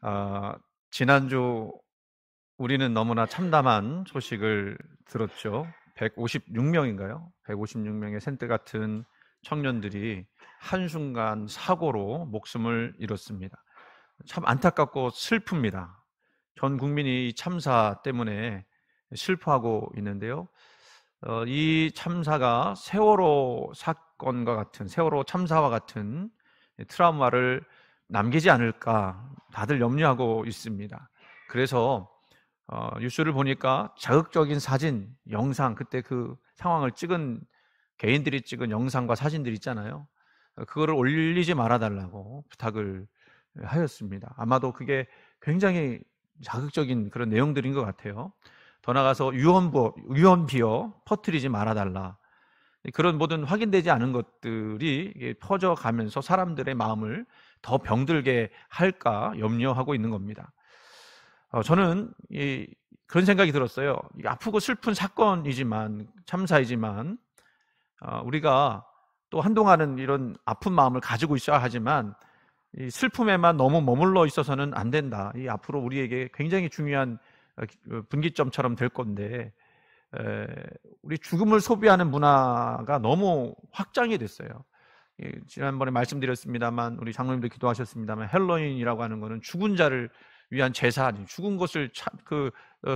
아, 지난주 우리는 너무나 참담한 소식을 들었죠. 156명인가요? 156명의 샌드 같은 청년들이 한순간 사고로 목숨을 잃었습니다. 참 안타깝고 슬픕니다. 전 국민이 이 참사 때문에 슬퍼하고 있는데요. 이 참사가 세월호 사건과 같은, 세월호 참사와 같은 트라우마를 남기지 않을까 다들 염려하고 있습니다. 그래서 뉴스를 보니까 자극적인 사진, 영상, 그때 그 상황을 찍은 개인들이 찍은 영상과 사진들 있잖아요. 그거를 올리지 말아달라고 부탁을 하였습니다. 아마도 그게 굉장히 자극적인 그런 내용들인 것 같아요. 더 나아가서 유언비어 퍼뜨리지 말아달라. 그런 모든 확인되지 않은 것들이 퍼져가면서 사람들의 마음을 더 병들게 할까 염려하고 있는 겁니다. 저는 그런 생각이 들었어요. 아프고 슬픈 사건이지만, 참사이지만, 우리가 또 한동안은 이런 아픈 마음을 가지고 있어야 하지만, 이 슬픔에만 너무 머물러 있어서는 안 된다. 이 앞으로 우리에게 굉장히 중요한 분기점처럼 될 건데, 우리 죽음을 소비하는 문화가 너무 확장이 됐어요. 지난번에 말씀드렸습니다만, 우리 장로님도 기도하셨습니다만, 헬로윈이라고 하는 것은 죽은 자를 위한 제사, 아니 죽은 것을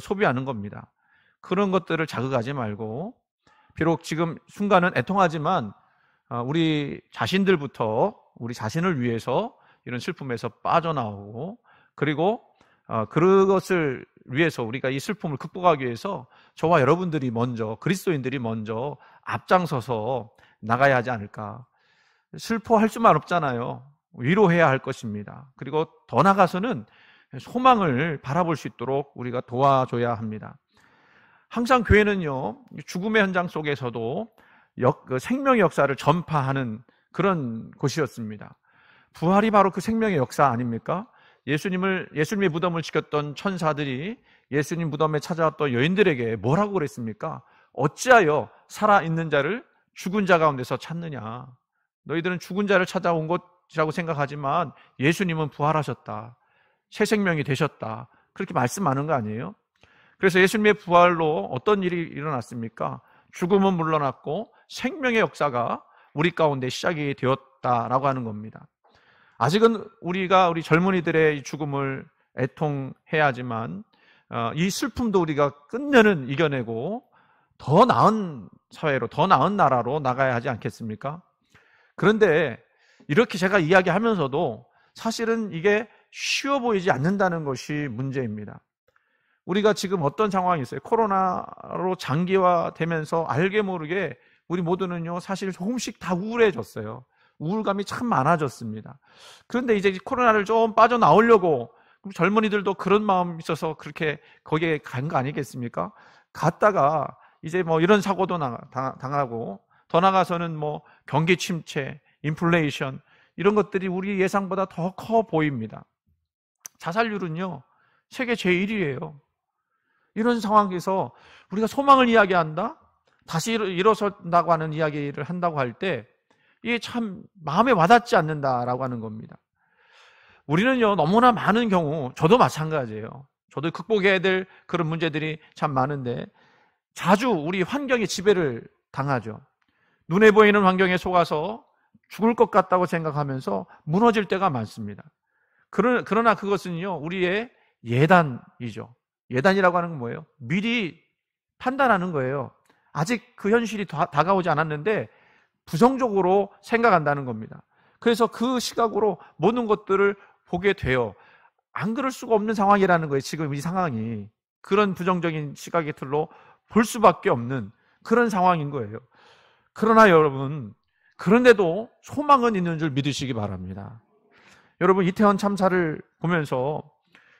소비하는 겁니다. 그런 것들을 자극하지 말고, 비록 지금 순간은 애통하지만 우리 자신들부터 우리 자신을 위해서 이런 슬픔에서 빠져나오고, 그리고 그것을 위해서 우리가 이 슬픔을 극복하기 위해서 저와 여러분들이 먼저, 그리스도인들이 먼저 앞장서서 나가야 하지 않을까. 슬퍼할 수만 없잖아요. 위로해야 할 것입니다. 그리고 더 나아가서는 소망을 바라볼 수 있도록 우리가 도와줘야 합니다. 항상 교회는요, 죽음의 현장 속에서도 생명의 역사를 전파하는 그런 곳이었습니다. 부활이 바로 그 생명의 역사 아닙니까? 예수님의 무덤을 지켰던 천사들이 예수님 무덤에 찾아왔던 여인들에게 뭐라고 그랬습니까? 어찌하여 살아있는 자를 죽은 자 가운데서 찾느냐? 너희들은 죽은 자를 찾아온 것이라고 생각하지만 예수님은 부활하셨다. 새 생명이 되셨다. 그렇게 말씀하는 거 아니에요? 그래서 예수님의 부활로 어떤 일이 일어났습니까? 죽음은 물러났고 생명의 역사가 우리 가운데 시작이 되었다라고 하는 겁니다. 아직은 우리 젊은이들의 죽음을 애통해야 하지만 이 슬픔도 우리가 끝내는 이겨내고 더 나은 사회로, 더 나은 나라로 나가야 하지 않겠습니까? 그런데 이렇게 제가 이야기하면서도 사실은 이게 쉬워 보이지 않는다는 것이 문제입니다. 우리가 지금 어떤 상황이 있어요? 코로나로 장기화되면서 알게 모르게 우리 모두는요, 사실 조금씩 다 우울해졌어요. 우울감이 참 많아졌습니다. 그런데 이제 코로나를 좀 빠져나오려고 젊은이들도 그런 마음이 있어서 그렇게 거기에 간 거 아니겠습니까? 갔다가 이제 뭐 이런 사고도 당하고, 더 나가서는 뭐 경기 침체, 인플레이션, 이런 것들이 우리 예상보다 더 커 보입니다. 자살률은요, 세계 제1위예요. 이런 상황에서 우리가 소망을 이야기한다? 다시 일어선다고 하는 이야기를 한다고 할 때 이게 참 마음에 와닿지 않는다라고 하는 겁니다. 우리는요, 너무나 많은 경우, 저도 마찬가지예요. 저도 극복해야 될 그런 문제들이 참 많은데 자주 우리 환경의 지배를 당하죠. 눈에 보이는 환경에 속아서 죽을 것 같다고 생각하면서 무너질 때가 많습니다. 그러나 그것은요, 우리의 예단이죠. 예단이라고 하는 건 뭐예요? 미리 판단하는 거예요. 아직 그 현실이 다가오지 않았는데 부정적으로 생각한다는 겁니다. 그래서 그 시각으로 모든 것들을 보게 돼요. 안 그럴 수가 없는 상황이라는 거예요. 지금 이 상황이 그런 부정적인 시각의 틀로 볼 수밖에 없는 그런 상황인 거예요. 그러나 여러분, 그런데도 소망은 있는 줄 믿으시기 바랍니다. 여러분, 이태원 참사를 보면서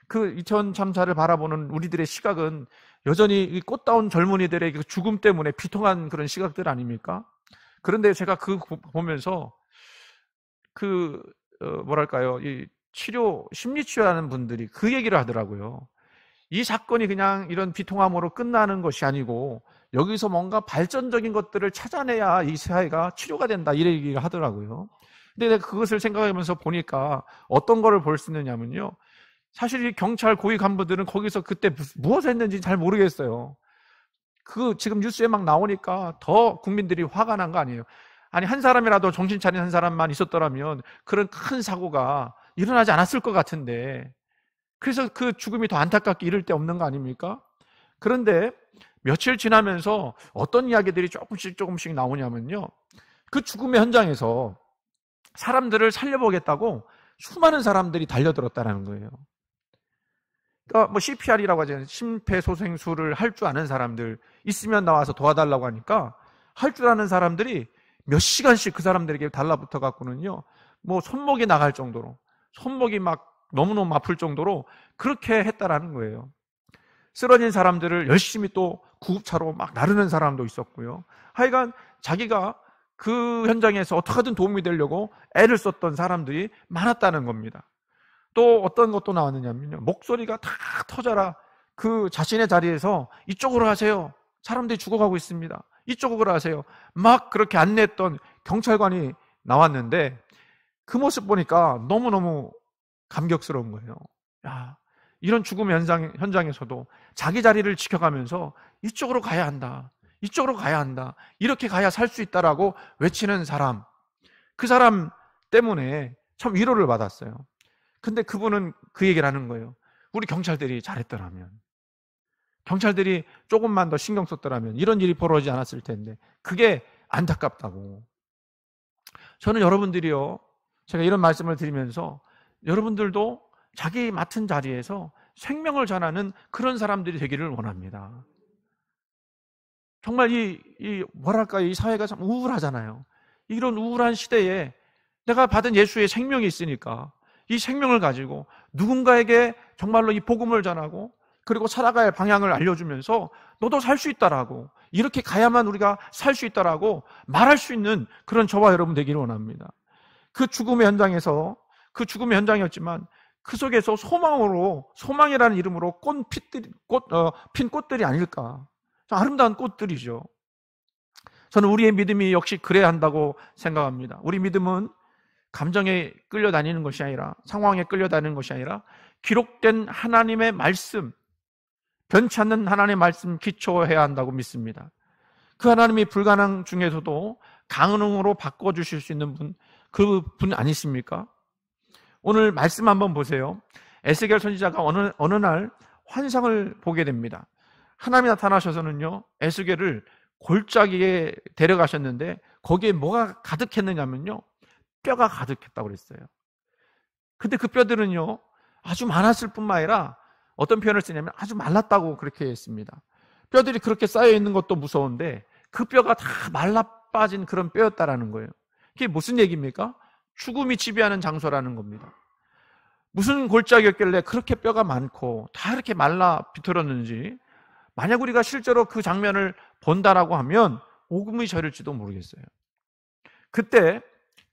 그 이태원 참사를 바라보는 우리들의 시각은 여전히 꽃다운 젊은이들의 그 죽음 때문에 비통한 그런 시각들 아닙니까? 그런데 제가 보면서 이 심리치료하는 분들이 그 얘기를 하더라고요. 이 사건이 그냥 이런 비통함으로 끝나는 것이 아니고 여기서 뭔가 발전적인 것들을 찾아내야 이 사회가 치료가 된다, 이런 얘기를 하더라고요. 근데 내가 그것을 생각하면서 보니까 어떤 거를 볼 수 있느냐면요, 사실 이 경찰 고위 간부들은 거기서 그때 무엇을 했는지 잘 모르겠어요. 지금 뉴스에 막 나오니까 더 국민들이 화가 난 거 아니에요. 아니, 한 사람이라도 정신 차린 한 사람만 있었더라면 그런 큰 사고가 일어나지 않았을 것 같은데, 그래서 그 죽음이 더 안타깝게 이를 데 없는 거 아닙니까? 그런데 며칠 지나면서 어떤 이야기들이 조금씩 나오냐면요, 그 죽음의 현장에서 사람들을 살려보겠다고 수많은 사람들이 달려들었다는 거예요. 그러니까 뭐 CPR이라고 하잖아요. 심폐소생술을 할 줄 아는 사람들 있으면 나와서 도와달라고 하니까 할 줄 아는 사람들이 몇 시간씩 그 사람들에게 달라붙어 갖고는요, 뭐 손목이 나갈 정도로, 손목이 막 너무너무 아플 정도로 그렇게 했다라는 거예요. 쓰러진 사람들을 열심히 또 구급차로 막 나르는 사람도 있었고요. 하여간 자기가 그 현장에서 어떻게든 도움이 되려고 애를 썼던 사람들이 많았다는 겁니다. 또 어떤 것도 나왔느냐면요, 목소리가 다 터져라, 그 자신의 자리에서 이쪽으로 하세요, 사람들이 죽어가고 있습니다, 이쪽으로 하세요, 막 그렇게 안내했던 경찰관이 나왔는데, 그 모습 보니까 너무너무 감격스러운 거예요. 야, 이런 죽음의 현장에서도 자기 자리를 지켜가면서 이쪽으로 가야 한다, 이쪽으로 가야 한다, 이렇게 가야 살 수 있다라고 외치는 사람, 그 사람 때문에 참 위로를 받았어요. 근데 그분은 그 얘기를 하는 거예요. 우리 경찰들이 잘했더라면, 경찰들이 조금만 더 신경 썼더라면 이런 일이 벌어지지 않았을 텐데, 그게 안타깝다고. 저는 여러분들이요, 제가 이런 말씀을 드리면서 여러분들도 자기 맡은 자리에서 생명을 전하는 그런 사람들이 되기를 원합니다. 정말 뭐랄까, 이 사회가 참 우울하잖아요. 이런 우울한 시대에 내가 받은 예수의 생명이 있으니까 이 생명을 가지고 누군가에게 정말로 이 복음을 전하고, 그리고 살아갈 방향을 알려주면서 너도 살 수 있다라고, 이렇게 가야만 우리가 살 수 있다라고 말할 수 있는 그런 저와 여러분 되기를 원합니다. 그 죽음의 현장이었지만 그 속에서 소망이라는 이름으로 핀 꽃들이 아닐까. 아름다운 꽃들이죠. 저는 우리의 믿음이 역시 그래야 한다고 생각합니다. 우리 믿음은 감정에 끌려다니는 것이 아니라, 상황에 끌려다니는 것이 아니라 기록된 하나님의 말씀, 변치 않는 하나님의 말씀 기초해야 한다고 믿습니다. 그 하나님이 불가능 중에서도 가능으로 바꿔주실 수 있는 분, 그 분 아니십니까? 오늘 말씀 한번 보세요. 에스겔 선지자가 어느 날 환상을 보게 됩니다. 하나님이 나타나셔서는요, 에스겔을 골짜기에 데려가셨는데 거기에 뭐가 가득했느냐면요, 뼈가 가득했다고 그랬어요. 근데 그 뼈들은요, 아주 많았을 뿐만 아니라 어떤 표현을 쓰냐면 아주 말랐다고 그렇게 했습니다. 뼈들이 그렇게 쌓여있는 것도 무서운데 그 뼈가 다 말라 빠진 그런 뼈였다라는 거예요. 그게 무슨 얘기입니까? 죽음이 지배하는 장소라는 겁니다. 무슨 골짜기였길래 그렇게 뼈가 많고 다 이렇게 말라 비틀었는지, 만약 우리가 실제로 그 장면을 본다라고 하면 오금이 저릴지도 모르겠어요. 그때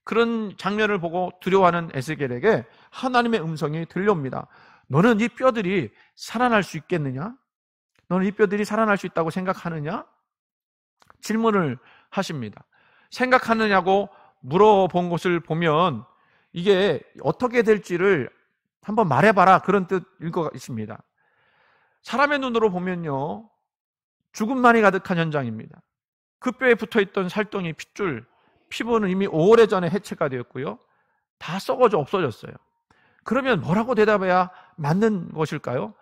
그런 장면을 보고 두려워하는 에스겔에게 하나님의 음성이 들려옵니다. 너는 이 뼈들이 살아날 수 있겠느냐? 너는 이 뼈들이 살아날 수 있다고 생각하느냐? 질문을 하십니다. 생각하느냐고 물어본 것을 보면 이게 어떻게 될지를 한번 말해봐라, 그런 뜻일 것 같습니다. 사람의 눈으로 보면요, 죽음만이 가득한 현장입니다. 그 뼈에 붙어있던 살덩이, 핏줄, 피부는 이미 오래전에 해체가 되었고요, 다 썩어져 없어졌어요. 그러면 뭐라고 대답해야 맞는 것일까요?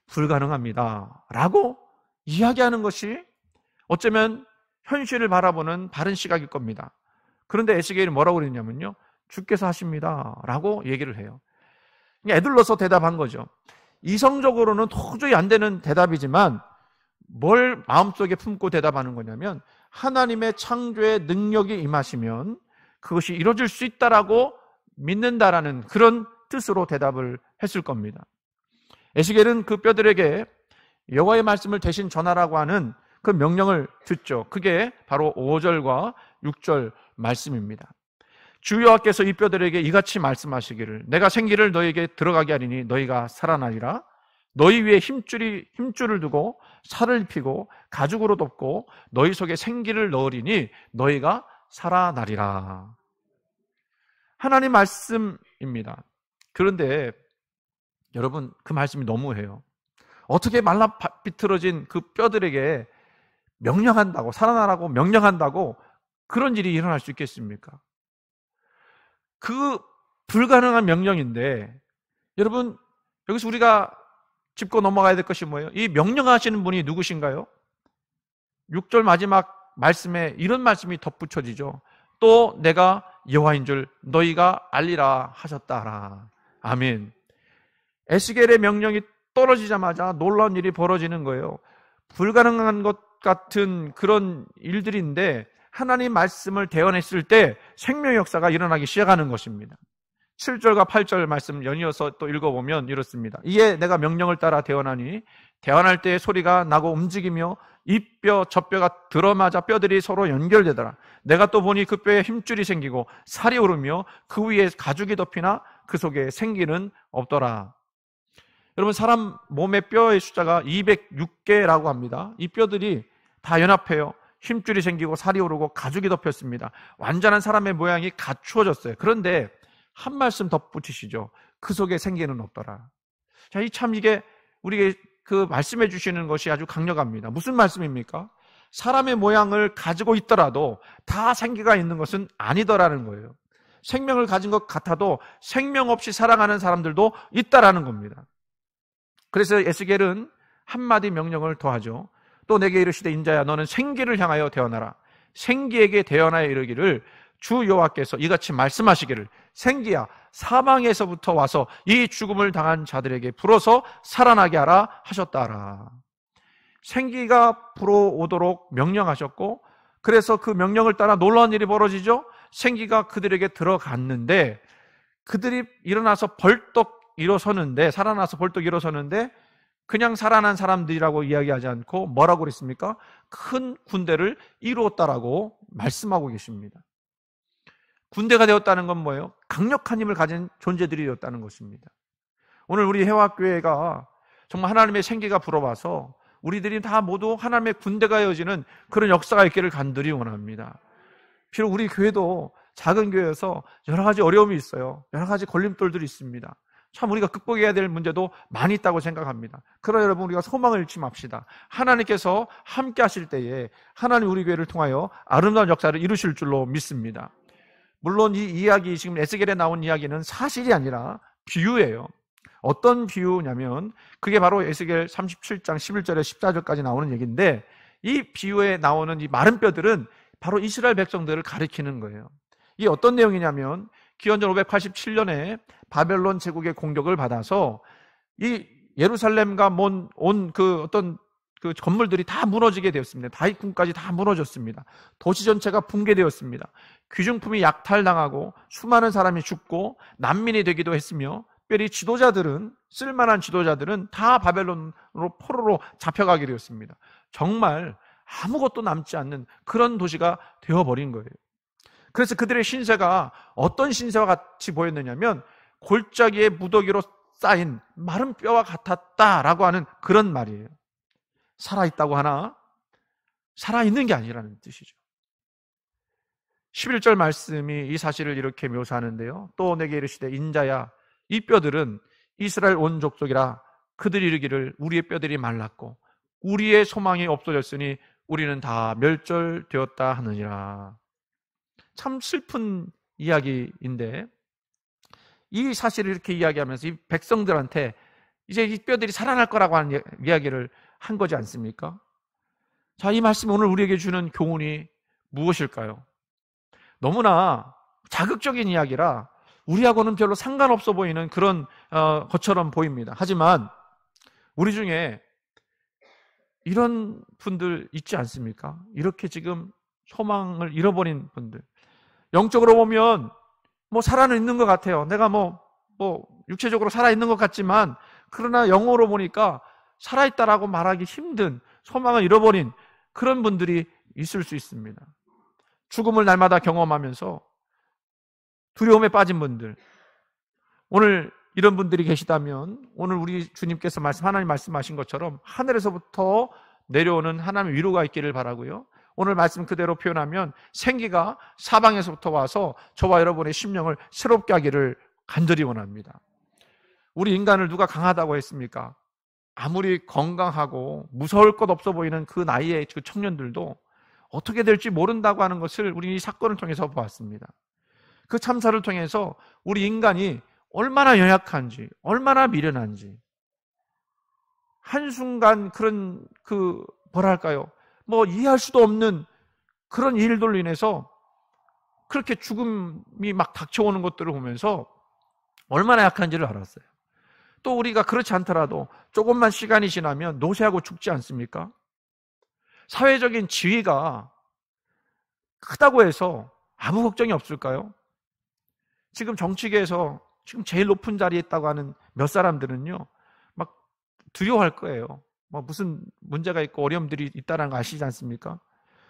불가능합니다 라고 이야기하는 것이 어쩌면 현실을 바라보는 바른 시각일 겁니다. 그런데 에스겔이 뭐라고 그랬냐면요, 주께서 하십니다 라고 얘기를 해요. 애들러서 대답한 거죠. 이성적으로는 도저히 안 되는 대답이지만 뭘 마음속에 품고 대답하는 거냐면, 하나님의 창조의 능력이 임하시면 그것이 이루어질 수 있다라고 믿는다라는 그런 뜻으로 대답을 했을 겁니다. 에스겔은 그 뼈들에게 여호와의 말씀을 대신 전하라고 하는 그 명령을 듣죠. 그게 바로 5절과 6절 말씀입니다. 주 여호와께서 이 뼈들에게 이같이 말씀하시기를, 내가 생기를 너희에게 들어가게 하리니 너희가 살아나리라. 너희 위에 힘줄을 두고 살을 입히고 가죽으로 덮고 너희 속에 생기를 넣으리니 너희가 살아나리라. 하나님 말씀입니다. 그런데 여러분, 그 말씀이 너무해요. 어떻게 말라 비틀어진 그 뼈들에게 명령한다고, 살아나라고 명령한다고 그런 일이 일어날 수 있겠습니까? 그 불가능한 명령인데, 여러분, 여기서 우리가 짚고 넘어가야 될 것이 뭐예요? 이 명령하시는 분이 누구신가요? 6절 마지막 말씀에 이런 말씀이 덧붙여지죠. 또 내가 여호와인 줄 너희가 알리라 하셨다라. 아멘. 에스겔의 명령이 떨어지자마자 놀라운 일이 벌어지는 거예요. 불가능한 것 같은 그런 일들인데 하나님 말씀을 대언했을 때 생명의 역사가 일어나기 시작하는 것입니다. 7절과 8절 말씀 연이어서 또 읽어보면 이렇습니다. 이에 내가 명령을 따라 대언하니 대언할 때의 소리가 나고 움직이며 이 뼈 저 뼈가 들어맞아 뼈들이 서로 연결되더라. 내가 또 보니 그 뼈에 힘줄이 생기고 살이 오르며 그 위에 가죽이 덮이나 그 속에 생기는 없더라. 여러분, 사람 몸의 뼈의 숫자가 206개라고 합니다. 이 뼈들이 다 연합해요. 힘줄이 생기고 살이 오르고 가죽이 덮였습니다. 완전한 사람의 모양이 갖추어졌어요. 그런데 한 말씀 덧붙이시죠. 그 속에 생기는 없더라. 자, 이게 우리에게 그 말씀해 주시는 것이 아주 강력합니다. 무슨 말씀입니까? 사람의 모양을 가지고 있더라도 다 생기가 있는 것은 아니더라는 거예요. 생명을 가진 것 같아도 생명 없이 살아가는 사람들도 있다라는 겁니다. 그래서 에스겔은 한마디 명령을 더하죠. 또 내게 이르시되 인자야 너는 생기를 향하여 대언하라. 생기에게 대언하여 이르기를 주 여호와께서 이같이 말씀하시기를 생기야 사방에서부터 와서 이 죽음을 당한 자들에게 불어서 살아나게 하라 하셨다라. 생기가 불어오도록 명령하셨고, 그래서 그 명령을 따라 놀라운 일이 벌어지죠. 생기가 그들에게 들어갔는데 그들이 일어나서 벌떡 일어서는데, 살아나서 벌떡 일어서는데 그냥 살아난 사람들이라고 이야기하지 않고 뭐라고 그랬습니까? 큰 군대를 이루었다라고 말씀하고 계십니다. 군대가 되었다는 건 뭐예요? 강력한 힘을 가진 존재들이 되었다는 것입니다. 오늘 우리 해화교회가 정말 하나님의 생기가 불어와서 우리들이 다 모두 하나님의 군대가 이어지는 그런 역사가 있기를 간절히 원합니다. 비록 우리 교회도 작은 교회여서 여러 가지 어려움이 있어요. 여러 가지 걸림돌들이 있습니다. 참 우리가 극복해야 될 문제도 많이 있다고 생각합니다. 그러나 여러분, 우리가 소망을 잃지 맙시다. 하나님께서 함께 하실 때에 하나님 우리 교회를 통하여 아름다운 역사를 이루실 줄로 믿습니다. 물론 이 이야기, 지금 에스겔에 나온 이야기는 사실이 아니라 비유예요. 어떤 비유냐면 그게 바로 에스겔 37장 11절에 14절까지 나오는 얘기인데, 이 비유에 나오는 이 마른 뼈들은 바로 이스라엘 백성들을 가리키는 거예요. 이게 어떤 내용이냐면 기원전 587년에 바벨론 제국의 공격을 받아서 이 예루살렘과 온 그 어떤 그 건물들이 다 무너지게 되었습니다. 다윗궁까지 다 무너졌습니다. 도시 전체가 붕괴되었습니다. 귀중품이 약탈당하고 수많은 사람이 죽고 난민이 되기도 했으며, 특별히 지도자들은, 쓸만한 지도자들은 다 바벨론으로 포로로 잡혀가게 되었습니다. 정말 아무것도 남지 않는 그런 도시가 되어버린 거예요. 그래서 그들의 신세가 어떤 신세와 같이 보였느냐면 골짜기에 무더기로 쌓인 마른 뼈와 같았다라고 하는 그런 말이에요. 살아있다고 하나 살아있는 게 아니라는 뜻이죠. 11절 말씀이 이 사실을 이렇게 묘사하는데요. 또 내게 이르시되 인자야 이 뼈들은 이스라엘 온 족속이라 그들이 이르기를 우리의 뼈들이 말랐고 우리의 소망이 없어졌으니 우리는 다 멸절되었다 하느니라. 참 슬픈 이야기인데 이 사실을 이렇게 이야기하면서 이 백성들한테 이제 이 뼈들이 살아날 거라고 하는 이야기를 한 거지 않습니까? 자, 이 말씀이 오늘 우리에게 주는 교훈이 무엇일까요? 너무나 자극적인 이야기라 우리하고는 별로 상관없어 보이는 그런 것처럼 보입니다. 하지만 우리 중에 이런 분들 있지 않습니까? 이렇게 지금 소망을 잃어버린 분들, 영적으로 보면 뭐 살아는 있는 것 같아요. 내가 뭐 육체적으로 살아있는 것 같지만 그러나 영어로 보니까 살아있다라고 말하기 힘든, 소망을 잃어버린 그런 분들이 있을 수 있습니다. 죽음을 날마다 경험하면서 두려움에 빠진 분들, 오늘 이런 분들이 계시다면 오늘 우리 주님께서 하나님 말씀하신 것처럼 하늘에서부터 내려오는 하나님의 위로가 있기를 바라고요. 오늘 말씀 그대로 표현하면 생기가 사방에서부터 와서 저와 여러분의 심령을 새롭게 하기를 간절히 원합니다. 우리 인간을 누가 강하다고 했습니까? 아무리 건강하고 무서울 것 없어 보이는 그 나이의 그 청년들도 어떻게 될지 모른다고 하는 것을 우리 이 사건을 통해서 보았습니다. 그 참사를 통해서 우리 인간이 얼마나 연약한지, 얼마나 미련한지, 한순간 그런 뭐랄까요, 이해할 수도 없는 그런 일들로 인해서 그렇게 죽음이 막 닥쳐오는 것들을 보면서 얼마나 약한지를 알았어요. 또 우리가 그렇지 않더라도 조금만 시간이 지나면 노쇠하고 죽지 않습니까? 사회적인 지위가 크다고 해서 아무 걱정이 없을까요? 지금 정치계에서 지금 제일 높은 자리에 있다고 하는 몇 사람들은요, 막 두려워할 거예요. 무슨 문제가 있고 어려움들이 있다는 거 아시지 않습니까?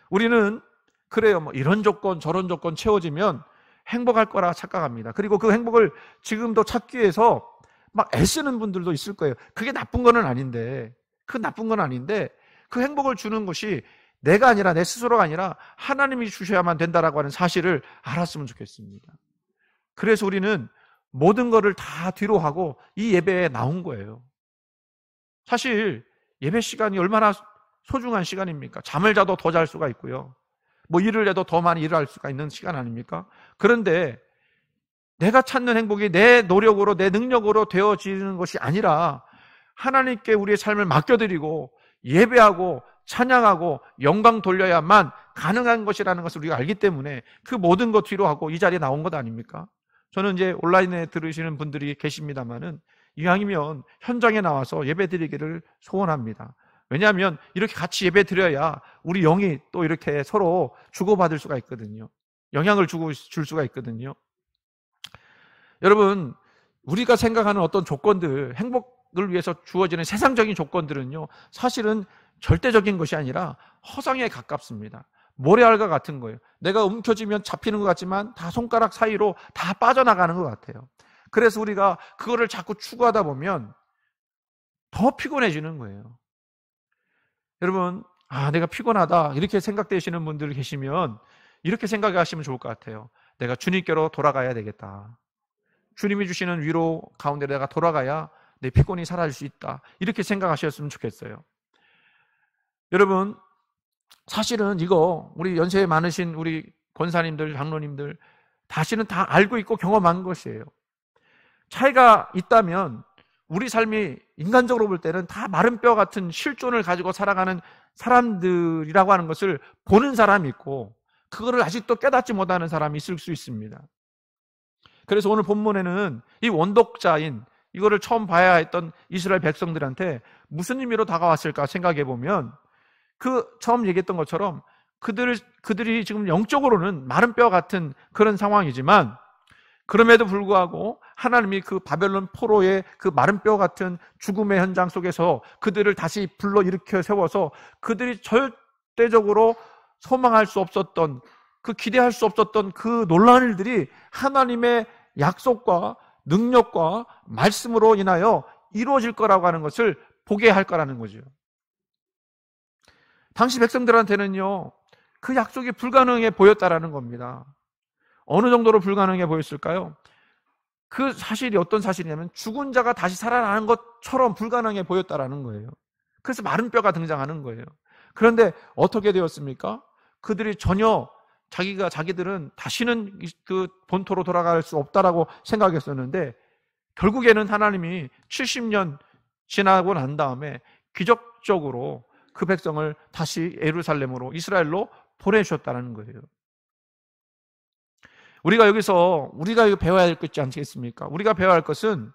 우리는 그래요. 이런 조건 저런 조건 채워지면 행복할 거라 착각합니다. 그리고 그 행복을 지금도 찾기 위해서 막 애쓰는 분들도 있을 거예요. 그게 나쁜 건 아닌데, 그 행복을 주는 것이 내가 아니라, 내 스스로가 아니라 하나님이 주셔야만 된다라고 하는 사실을 알았으면 좋겠습니다. 그래서 우리는 모든 것을 다 뒤로 하고 이 예배에 나온 거예요. 사실 예배 시간이 얼마나 소중한 시간입니까? 잠을 자도 더 잘 수가 있고요. 일을 해도 더 많이 일을 할 수가 있는 시간 아닙니까? 그런데 내가 찾는 행복이 내 노력으로, 내 능력으로 되어지는 것이 아니라 하나님께 우리의 삶을 맡겨드리고 예배하고 찬양하고 영광 돌려야만 가능한 것이라는 것을 우리가 알기 때문에 그 모든 것 뒤로 하고 이 자리에 나온 것 아닙니까? 저는 이제 온라인에 들으시는 분들이 계십니다만은 이왕이면 현장에 나와서 예배 드리기를 소원합니다. 왜냐하면 이렇게 같이 예배 드려야 우리 영이 또 이렇게 서로 주고받을 수가 있거든요. 영향을 줄 수가 있거든요. 여러분, 우리가 생각하는 어떤 조건들, 행복을 위해서 주어지는 세상적인 조건들은요, 사실은 절대적인 것이 아니라 허상에 가깝습니다. 모래알과 같은 거예요. 내가 움켜쥐면 잡히는 것 같지만 다 손가락 사이로 다 빠져나가는 것 같아요. 그래서 우리가 그거를 자꾸 추구하다 보면 더 피곤해지는 거예요. 여러분, 내가 피곤하다 이렇게 생각되시는 분들 계시면 이렇게 생각하시면 좋을 것 같아요. 내가 주님께로 돌아가야 되겠다. 주님이 주시는 위로 가운데 내가 돌아가야 내 피곤이 사라질 수 있다. 이렇게 생각하셨으면 좋겠어요. 여러분, 사실은 이거 우리 연세에 많으신 우리 권사님들, 장로님들 다시는 다 알고 있고 경험한 것이에요. 차이가 있다면 우리 삶이 인간적으로 볼 때는 다 마른 뼈 같은 실존을 가지고 살아가는 사람들이라고 하는 것을 보는 사람이 있고 그거를 아직도 깨닫지 못하는 사람이 있을 수 있습니다. 그래서 오늘 본문에는 이 원독자인 이거를 처음 봐야 했던 이스라엘 백성들한테 무슨 의미로 다가왔을까 생각해 보면 처음 얘기했던 것처럼 그들이 지금 영적으로는 마른 뼈 같은 그런 상황이지만 그럼에도 불구하고 하나님이 그 바벨론 포로의 그 마른 뼈 같은 죽음의 현장 속에서 그들을 다시 불러일으켜 세워서 그들이 절대적으로 소망할 수 없었던 기대할 수 없었던 그 놀라운 일들이 하나님의 약속과 능력과 말씀으로 인하여 이루어질 거라고 하는 것을 보게 할 거라는 거죠. 당시 백성들한테는요, 그 약속이 불가능해 보였다라는 겁니다. 어느 정도로 불가능해 보였을까요? 그 사실이 어떤 사실이냐면 죽은 자가 다시 살아나는 것처럼 불가능해 보였다라는 거예요. 그래서 마른 뼈가 등장하는 거예요. 그런데 어떻게 되었습니까? 그들이 전혀 자기들은 다시는 그 본토로 돌아갈 수 없다라고 생각했었는데 결국에는 하나님이 70년 지나고 난 다음에 기적적으로 그 백성을 다시 예루살렘으로 이스라엘로 보내주셨다는 거예요. 우리가 여기서 배워야 될 것 있지 않겠습니까? 우리가 배워야 할 것은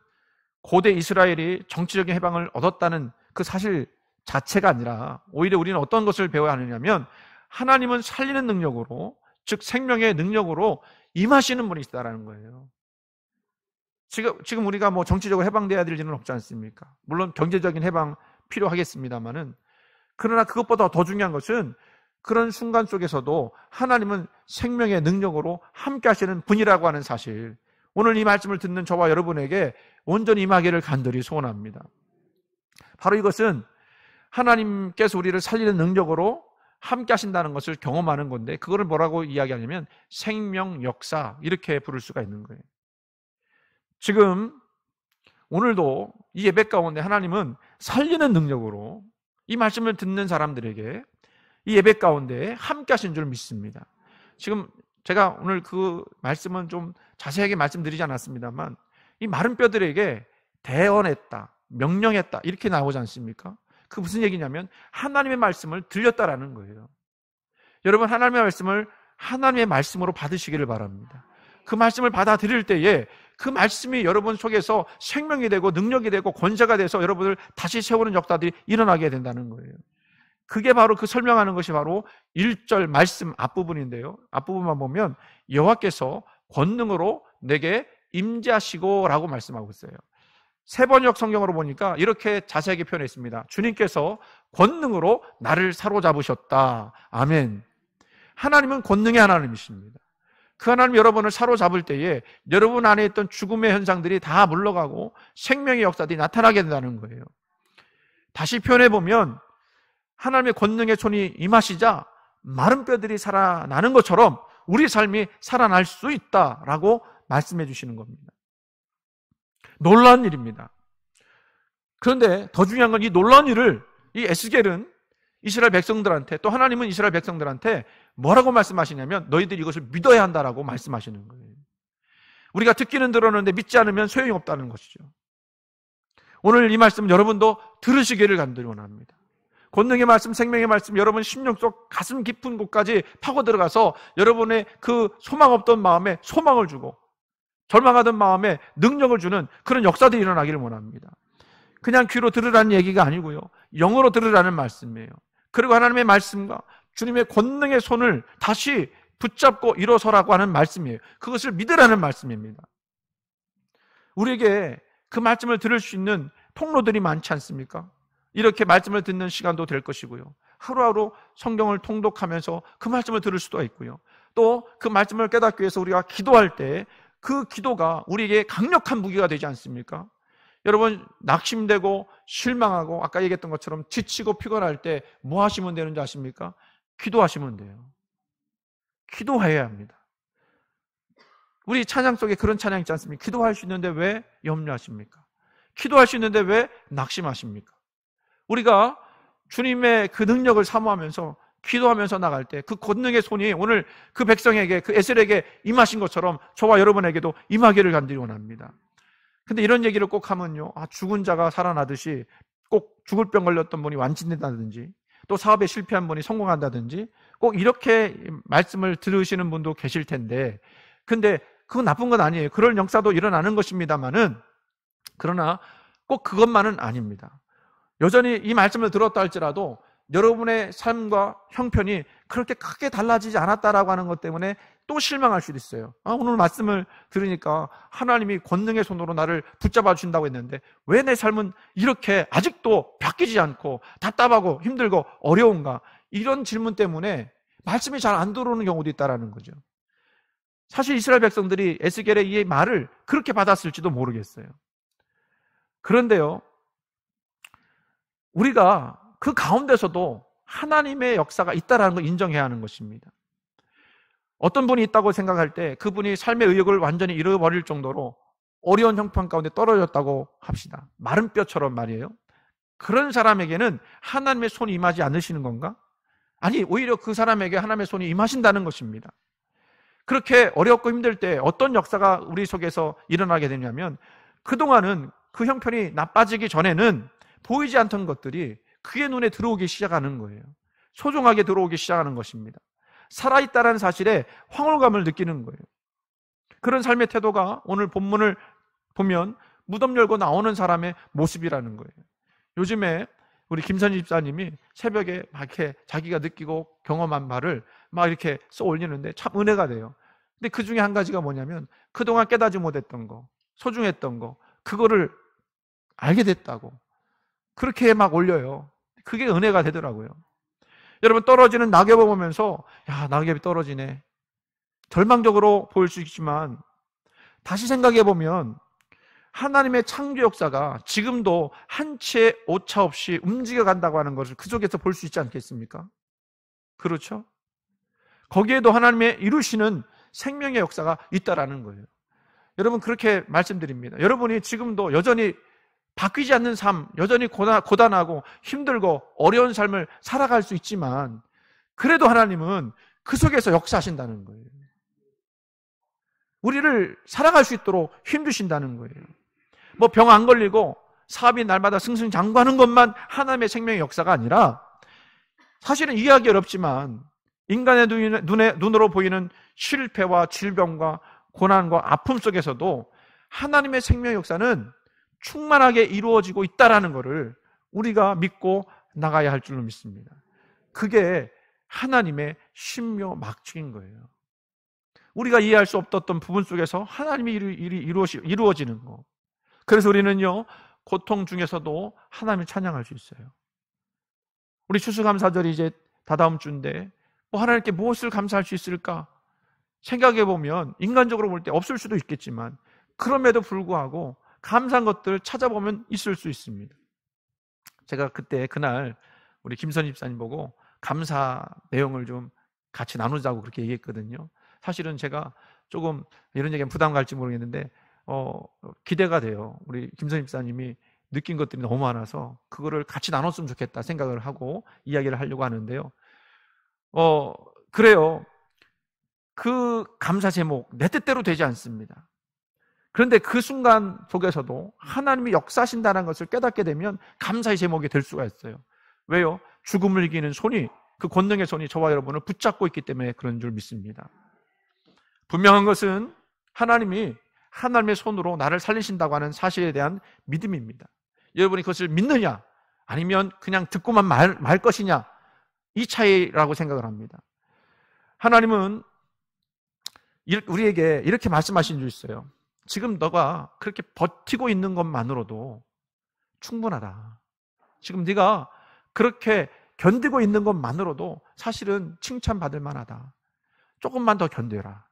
고대 이스라엘이 정치적인 해방을 얻었다는 그 사실 자체가 아니라 오히려 우리는 어떤 것을 배워야 하느냐면 하나님은 살리는 능력으로 즉 생명의 능력으로 임하시는 분이시다라는 거예요. 지금 우리가 정치적으로 해방돼야 될 일은 없지 않습니까? 물론 경제적인 해방 필요하겠습니다만은 그러나 그것보다 더 중요한 것은 그런 순간 속에서도 하나님은 생명의 능력으로 함께 하시는 분이라고 하는 사실, 오늘 이 말씀을 듣는 저와 여러분에게 온전히 임하기를 간절히 소원합니다. 바로 이것은 하나님께서 우리를 살리는 능력으로 함께 하신다는 것을 경험하는 건데 그거를 뭐라고 이야기하냐면 생명 역사 이렇게 부를 수가 있는 거예요. 지금 오늘도 이 예배 가운데 하나님은 살리는 능력으로 이 말씀을 듣는 사람들에게 이 예배 가운데 함께 하신 줄 믿습니다. 지금 제가 오늘 그 말씀은 좀 자세하게 말씀드리지 않았습니다만 이 마른 뼈들에게 대언했다, 명령했다 이렇게 나오지 않습니까? 그 무슨 얘기냐면 하나님의 말씀을 들렸다라는 거예요. 여러분, 하나님의 말씀을 하나님의 말씀으로 받으시기를 바랍니다. 그 말씀을 받아들일 때에 그 말씀이 여러분 속에서 생명이 되고 능력이 되고 권세가 돼서 여러분을 다시 세우는 역사들이 일어나게 된다는 거예요. 그게 바로 그 설명하는 것이 바로 1절 말씀 앞부분인데요. 앞부분만 보면 여호와께서 권능으로 내게 임재하시고 라고 말씀하고 있어요. 세번역 성경으로 보니까 이렇게 자세하게 표현했습니다. 주님께서 권능으로 나를 사로잡으셨다. 아멘. 하나님은 권능의 하나님이십니다. 그 하나님 여러분을 사로잡을 때에 여러분 안에 있던 죽음의 현상들이 다 물러가고 생명의 역사들이 나타나게 된다는 거예요. 다시 표현해보면 하나님의 권능의 손이 임하시자 마른 뼈들이 살아나는 것처럼 우리 삶이 살아날 수 있다라고 말씀해 주시는 겁니다. 놀라운 일입니다. 그런데 더 중요한 건 이 놀라운 일을 이 에스겔은 이스라엘 백성들한테, 또 하나님은 이스라엘 백성들한테 뭐라고 말씀하시냐면 너희들이 이것을 믿어야 한다라고 말씀하시는 거예요. 우리가 듣기는 들었는데 믿지 않으면 소용이 없다는 것이죠. 오늘 이 말씀 여러분도 들으시기를 간절히 원합니다. 권능의 말씀, 생명의 말씀, 여러분 심령 속 가슴 깊은 곳까지 파고 들어가서 여러분의 그 소망 없던 마음에 소망을 주고 절망하던 마음에 능력을 주는 그런 역사들이 일어나기를 원합니다. 그냥 귀로 들으라는 얘기가 아니고요, 영으로 들으라는 말씀이에요. 그리고 하나님의 말씀과 주님의 권능의 손을 다시 붙잡고 일어서라고 하는 말씀이에요. 그것을 믿으라는 말씀입니다. 우리에게 그 말씀을 들을 수 있는 통로들이 많지 않습니까? 이렇게 말씀을 듣는 시간도 될 것이고요, 하루하루 성경을 통독하면서 그 말씀을 들을 수도 있고요, 또 그 말씀을 깨닫기 위해서 우리가 기도할 때 그 기도가 우리에게 강력한 무기가 되지 않습니까? 여러분, 낙심되고 실망하고 아까 얘기했던 것처럼 지치고 피곤할 때 뭐 하시면 되는지 아십니까? 기도하시면 돼요. 기도해야 합니다. 우리 찬양 속에 그런 찬양 있지 않습니까? 기도할 수 있는데 왜 염려하십니까? 기도할 수 있는데 왜 낙심하십니까? 우리가 주님의 그 능력을 사모하면서 기도하면서 나갈 때 그 권능의 손이 오늘 그 백성에게, 그 에스겔에게 임하신 것처럼 저와 여러분에게도 임하기를 간절히 원합니다. 근데 이런 얘기를 꼭 하면요, 죽은 자가 살아나듯이 꼭 죽을 병 걸렸던 분이 완치된다든지 또 사업에 실패한 분이 성공한다든지 꼭 이렇게 말씀을 들으시는 분도 계실 텐데, 근데 그건 나쁜 건 아니에요. 그럴 역사도 일어나는 것입니다만은, 그러나 꼭 그것만은 아닙니다. 여전히 이 말씀을 들었다 할지라도 여러분의 삶과 형편이 그렇게 크게 달라지지 않았다라고 하는 것 때문에 또 실망할 수도 있어요. 오늘 말씀을 들으니까 하나님이 권능의 손으로 나를 붙잡아 주신다고 했는데 왜 내 삶은 이렇게 아직도 바뀌지 않고 답답하고 힘들고 어려운가? 이런 질문 때문에 말씀이 잘 안 들어오는 경우도 있다는 거죠. 사실 이스라엘 백성들이 에스겔의 이 말을 그렇게 받았을지도 모르겠어요. 그런데요, 우리가 그 가운데서도 하나님의 역사가 있다는 걸 인정해야 하는 것입니다. 어떤 분이 있다고 생각할 때 그분이 삶의 의욕을 완전히 잃어버릴 정도로 어려운 형편 가운데 떨어졌다고 합시다. 마른 뼈처럼 말이에요. 그런 사람에게는 하나님의 손이 임하지 않으시는 건가? 아니, 오히려 그 사람에게 하나님의 손이 임하신다는 것입니다. 그렇게 어렵고 힘들 때 어떤 역사가 우리 속에서 일어나게 되냐면, 그동안은 그 형편이 나빠지기 전에는 보이지 않던 것들이 그의 눈에 들어오기 시작하는 거예요. 소중하게 들어오기 시작하는 것입니다. 살아있다는 사실에 황홀감을 느끼는 거예요. 그런 삶의 태도가 오늘 본문을 보면 무덤 열고 나오는 사람의 모습이라는 거예요. 요즘에 우리 김선희 집사님이 새벽에 막 이렇게 자기가 느끼고 경험한 말을 막 이렇게 써 올리는데 참 은혜가 돼요. 근데 그 중에 한 가지가 뭐냐면 그동안 깨닫지 못했던 거, 소중했던 거, 그거를 알게 됐다고 그렇게 막 올려요. 그게 은혜가 되더라고요. 여러분, 떨어지는 낙엽을 보면서 야, 낙엽이 떨어지네, 절망적으로 보일 수 있지만 다시 생각해 보면 하나님의 창조 역사가 지금도 한 치의 오차 없이 움직여 간다고 하는 것을 그 속에서 볼 수 있지 않겠습니까? 그렇죠? 거기에도 하나님의 이루시는 생명의 역사가 있다라는 거예요. 여러분, 그렇게 말씀드립니다. 여러분이 지금도 여전히 바뀌지 않는 삶, 여전히 고단하고 힘들고 어려운 삶을 살아갈 수 있지만 그래도 하나님은 그 속에서 역사하신다는 거예요. 우리를 살아갈 수 있도록 힘주신다는 거예요. 뭐 병 안 걸리고 사업이 날마다 승승장구하는 것만 하나님의 생명의 역사가 아니라, 사실은 이해하기 어렵지만 인간의 눈으로 보이는 실패와 질병과 고난과 아픔 속에서도 하나님의 생명의 역사는 충만하게 이루어지고 있다는 것을 우리가 믿고 나가야 할 줄로 믿습니다. 그게 하나님의 신묘막측인 거예요. 우리가 이해할 수 없었던 부분 속에서 하나님의 일이 이루어지는 거. 그래서 우리는요, 고통 중에서도 하나님을 찬양할 수 있어요. 우리 추수감사절이 이제 다다음 주인데 하나님께 무엇을 감사할 수 있을까 생각해 보면 인간적으로 볼 때 없을 수도 있겠지만 그럼에도 불구하고 감사한 것들을 찾아보면 있을 수 있습니다. 제가 그날 우리 김선 집사님 보고 감사 내용을 좀 같이 나누자고 그렇게 얘기했거든요. 사실은 제가 조금 이런 얘기하면 부담 갈지 모르겠는데 기대가 돼요. 우리 김선 집사님이 느낀 것들이 너무 많아서 그거를 같이 나눴으면 좋겠다 생각을 하고 이야기를 하려고 하는데요. 그래요. 그 감사 제목 내 뜻대로 되지 않습니다. 그런데 그 순간 속에서도 하나님이 역사하신다는 것을 깨닫게 되면 감사의 제목이 될 수가 있어요. 왜요? 죽음을 이기는 손이, 그 권능의 손이 저와 여러분을 붙잡고 있기 때문에 그런 줄 믿습니다. 분명한 것은 하나님이 하나님의 손으로 나를 살리신다고 하는 사실에 대한 믿음입니다. 여러분이 그것을 믿느냐 아니면 그냥 듣고만 말 것이냐, 이 차이라고 생각을 합니다. 하나님은 우리에게 이렇게 말씀하신 줄 있어요. 지금 너가 그렇게 버티고 있는 것만으로도 충분하다. 지금 네가 그렇게 견디고 있는 것만으로도 사실은 칭찬받을 만하다. 조금만 더 견뎌라.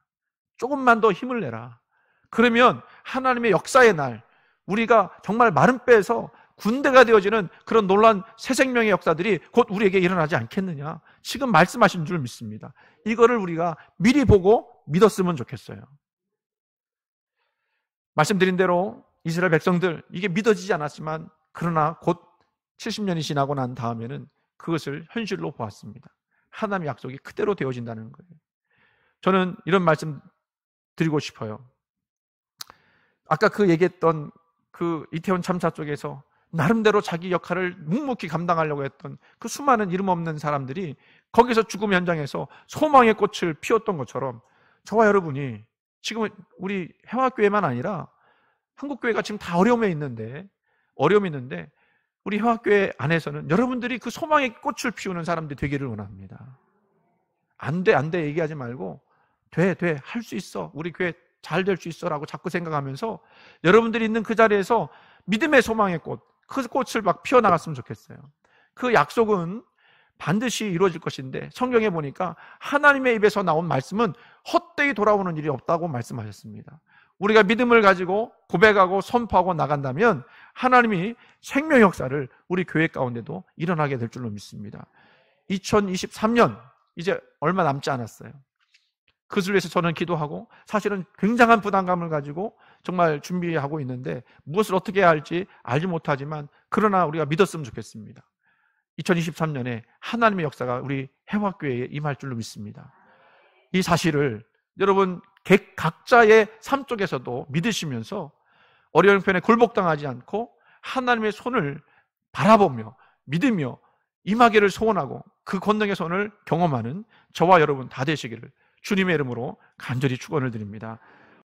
조금만 더 힘을 내라. 그러면 하나님의 역사의 날, 우리가 정말 마른 뼈에서 군대가 되어지는 그런 놀라운 새 생명의 역사들이 곧 우리에게 일어나지 않겠느냐. 지금 말씀하신 줄 믿습니다. 이거를 우리가 미리 보고 믿었으면 좋겠어요. 말씀드린 대로 이스라엘 백성들, 이게 믿어지지 않았지만 그러나 곧 70년이 지나고 난 다음에는 그것을 현실로 보았습니다. 하나님의 약속이 그대로 되어진다는 거예요. 저는 이런 말씀 드리고 싶어요. 아까 그 얘기했던 그 이태원 참사 쪽에서 나름대로 자기 역할을 묵묵히 감당하려고 했던 그 수많은 이름 없는 사람들이 거기서 죽음 현장에서 소망의 꽃을 피웠던 것처럼 저와 여러분이 지금 우리 해화교회만 아니라 한국교회가 지금 다 어려움이 있는데 우리 해화교회 안에서는 여러분들이 그 소망의 꽃을 피우는 사람들이 되기를 원합니다. 안 돼 얘기하지 말고 돼 할 수 있어, 우리 교회 잘 될 수 있어 라고 자꾸 생각하면서 여러분들이 있는 그 자리에서 믿음의 소망의 꽃, 그 꽃을 막 피워나갔으면 좋겠어요. 그 약속은 반드시 이루어질 것인데 성경에 보니까 하나님의 입에서 나온 말씀은 헛되이 돌아오는 일이 없다고 말씀하셨습니다. 우리가 믿음을 가지고 고백하고 선포하고 나간다면 하나님이 생명 역사를 우리 교회 가운데도 일어나게 될 줄로 믿습니다. 2023년 이제 얼마 남지 않았어요. 그것을 위해서 저는 기도하고 사실은 굉장한 부담감을 가지고 정말 준비하고 있는데 무엇을 어떻게 해야 할지 알지 못하지만 그러나 우리가 믿었으면 좋겠습니다. 2023년에 하나님의 역사가 우리 해화교회에 임할 줄로 믿습니다. 이 사실을 여러분 각자의 삶 속에서도 믿으시면서 어려운 편에 굴복당하지 않고 하나님의 손을 바라보며 믿으며 임하기를 소원하고 그 권능의 손을 경험하는 저와 여러분 다 되시기를 주님의 이름으로 간절히 축원을 드립니다.